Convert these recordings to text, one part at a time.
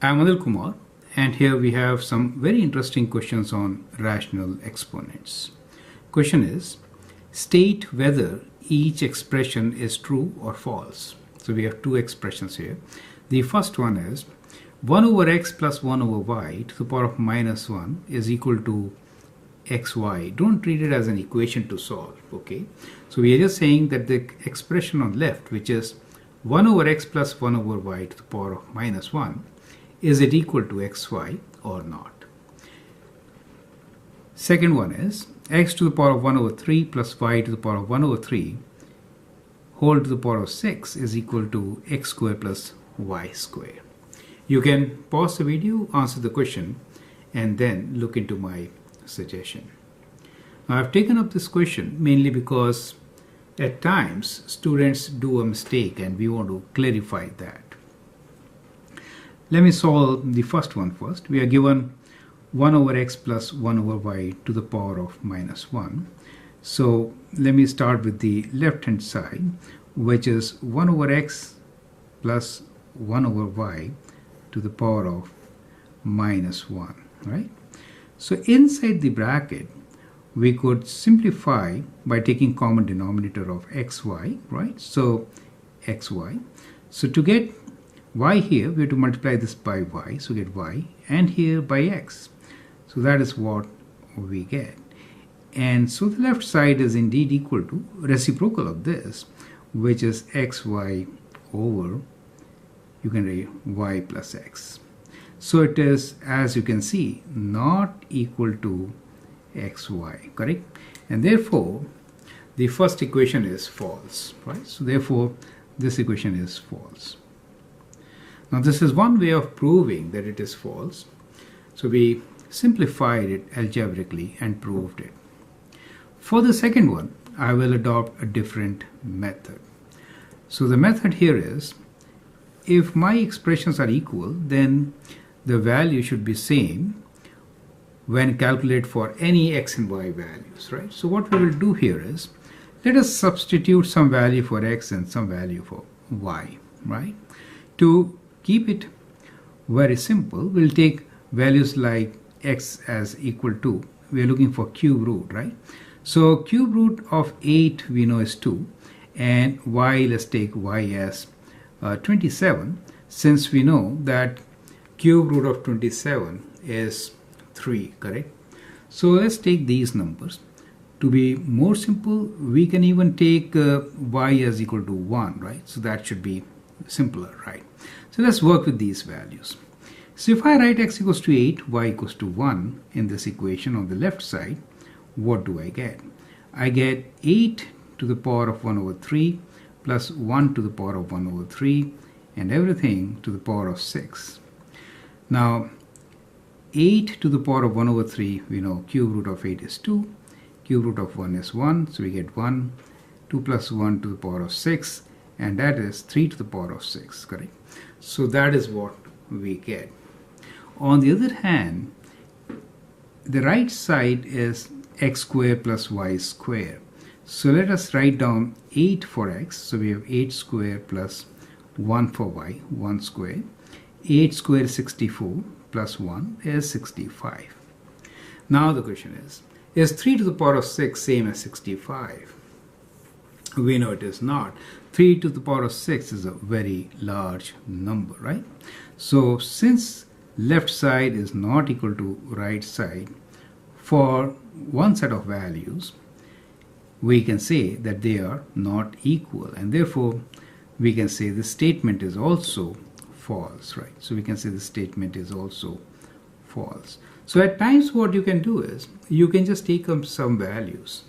I'm Anil Kumar, and here we have some very interesting questions on rational exponents. Question is, state whether each expression is true or false. So we have two expressions here. The first one is 1 over x plus 1 over y to the power of minus 1 is equal to xy. Don't treat it as an equation to solve, okay? So we are just saying that the expression on left, which is 1 over x plus 1 over y to the power of minus 1, is it equal to xy or not? Second one is x to the power of 1 over 3 plus y to the power of 1 over 3 whole to the power of 6 is equal to x square plus y square. You can pause the video, answer the question, and then look into my suggestion. Now I've taken up this question mainly because at times students do a mistake and we want to clarify that. Let me solve the first one first. We are given 1 over x plus 1 over y to the power of minus 1. So let me start with the left hand side, which is 1 over x plus 1 over y to the power of minus 1, right? So inside the bracket, we could simplify by taking common denominator of xy, right? So xy. So to get y here, we have to multiply this by y, so get y, and here by x. So that is what we get. And so the left side is indeed equal to reciprocal of this, which is xy over, you can write y plus x. So it is, as you can see, not equal to xy, correct? And therefore, the first equation is false, right? So therefore, this equation is false. Now this is one way of proving that it is false. So we simplified it algebraically and proved it. For the second one, I will adopt a different method. So the method here is, if my expressions are equal, then the value should be same when calculate for any x and y values, right? So what we will do here is, let us substitute some value for x and some value for y, right? To keep it very simple, we'll take values like x as equal to, we are looking for cube root, right? So cube root of 8 we know is 2, and y, let's take y as 27, since we know that cube root of 27 is 3, correct? So let's take these numbers. To be more simple, we can even take y as equal to 1, right? So that should be simpler, right? So let's work with these values. So if I write x equals to 8, y equals to 1 in this equation on the left side, what do I get? I get 8 to the power of 1 over 3 plus 1 to the power of 1 over 3 and everything to the power of 6. Now 8 to the power of 1 over 3, we know cube root of 8 is 2, cube root of 1 is 1, so we get 1, 2 plus 1 to the power of 6, and that is 3 to the power of 6, correct? So that is what we get. On the other hand, the right side is x squared plus y squared. So let us write down 8 for x. So we have 8 squared plus 1 for y, 1 squared. 8 squared is 64 plus 1 is 65. Now the question is 3 to the power of 6 same as 65? We know it is not. 3 to the power of 6 is a very large number, right? So since left side is not equal to right side, for one set of values, we can say that they are not equal, and therefore we can say the statement is also false, right? So we can say the statement is also false. So at times what you can do is, you can just take up some values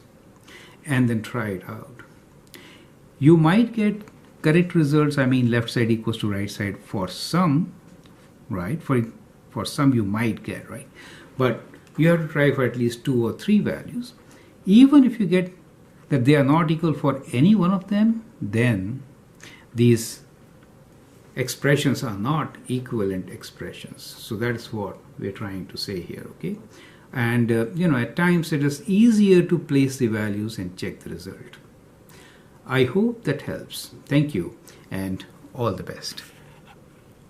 and then try it out. You might get correct results, I mean left side equals to right side for some, right? For some you might get, right? But you have to try for at least 2 or 3 values. Even if you get that they are not equal for any one of them, then these expressions are not equivalent expressions. So that is what we're trying to say here, okay? And at times it is easier to place the values and check the result. I hope that helps. Thank you and all the best.